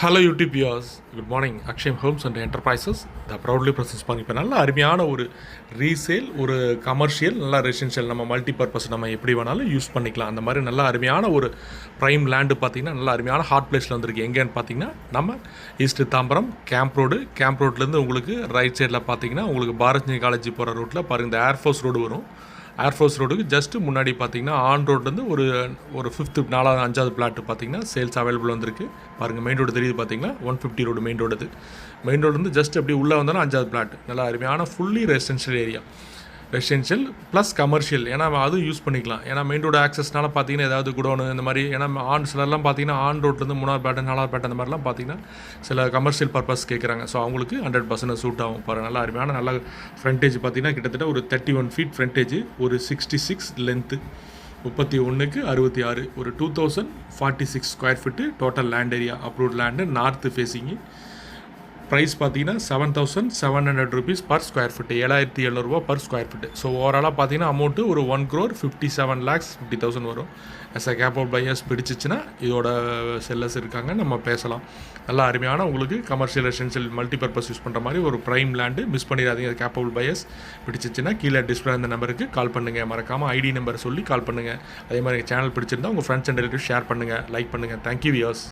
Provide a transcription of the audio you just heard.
Hello YouTube viewers, good morning. Akshayam homes and enterprises the proudly presents பண்ணி இப்போ நல்ல அருமையான ஒரு ரீசேல், ஒரு கமர்ஷியல், நல்லா ரெசிடென்ஷியல், நம்ம மல்டி பர்பஸ் நம்ம எப்படி வேணாலும் யூஸ் பண்ணிக்கலாம். அந்த மாதிரி நல்ல அருமையான ஒரு ப்ரைம் லேண்டு பார்த்திங்கன்னா நல்ல அருமையான ஹாட் பிளேஸில் வந்திருக்கு. எங்கேன்னு பார்த்தீங்கன்னா நம்ம ஈஸ்ட் தாம்பரம் கேம்ப் ரோட்லேருந்து உங்களுக்கு ரைட் சைடில் பார்த்தீங்கன்னா உங்களுக்கு பாரத்னி காலேஜ் போகிற ரோட்டில் பாருங்கள், இந்த ஏர்ஃபோர்ஸ் ரோடு வரும். ஏர்ஃபோர்ஸ் ரோடுக்கு ஜஸ்ட்டு முன்னாடி பார்த்தீங்கன்னா ஆன் ரோட்லேருந்து ஒரு ஃபிஃப்த்து 4வது 5வது பிளாட் பார்த்தீங்கன்னா சேல்ஸ் அவைலபிள் வந்திருக்கு. பாருங்கள், மெயின் ரோடு தெரியுது பார்த்தீங்கன்னா 150 road main road. Main road just அப்படி உள்ளே வந்தோன்னா 5வது பிளாட். நல்லா அருமையான fully residential area, residential plus commercial. ஏன்னா அதுவும் யூஸ் பண்ணிக்கலாம். ஏன்னா மெயின் ரோடு ஆக்சஸ்னால பார்த்தீங்கன்னா ஏதாவது குடோனு இந்த மாதிரி, ஏன்னா சிலர்லாம் பார்த்தீங்கன்னா ஆன் ரோட்லேருந்து 3வது பிளாட் 4வது பிளாட் அந்த மாதிரிலாம் பார்த்தீங்கன்னா சில கமர்ஷியல் பர்பஸ் கேட்குறாங்க. ஸோ அவங்களுக்கு 100% சூட் ஆகும். பாருங்கள், நல்லா அருமையான நல்ல ஃப்ரண்டேஜ் பார்த்தீங்கன்னா கிட்டத்தட்ட ஒரு 31 ஃபீட் ஃப்ரண்டேஜ், ஒரு 66 லென்த்து, 31க்கு 66, ஒரு 2046 square feet total land area. Approved land, north facing. Price பார்த்தீங்கன்னா 7,700 rupees பர் ஸ்கொயர் ஃபீட்டு, 7,700 ரூபா பர் ஸ்கொயர் ஃபீட்டு. ஸோ ஓவராலாக பார்த்தீங்கன்னா அமௌண்ட்டு ஒரு 1,57,50,000 வரும். எஸ் கேப்பபிள் பையர்ஸ் பிடிச்சிச்சின்னா இதோட செல்லர்ஸ் இருக்காங்க, நம்ம பேசலாம். நல்லா அருமையான உங்களுக்கு கமர்ஷியல் ரெசிடென்ஷியல் மல்டிபர்பஸ் யூஸ் பண்ணுற மாதிரி ஒரு ப்ரைம் லேண்டு. மிஸ் பண்ணிடாதீங்க. கேப்பபிள் பையர்ஸ் பிடிச்சிச்சின்னா கீழே டிஸ்பிளே அந்த நம்பருக்கு கால் பண்ணுங்கள். மறக்காமல் ஐடி நம்பர் சொல்லி கால் பண்ணுங்கள். அதே மாதிரி சேனல் பிடிச்சிருந்தா உங்கள் ஃப்ரெண்ட்ஸ் அண்ட் ரிலேட்டிவ் ஷேர் பண்ணுங்கள், லைக் பண்ணுங்கள். Thank you wears.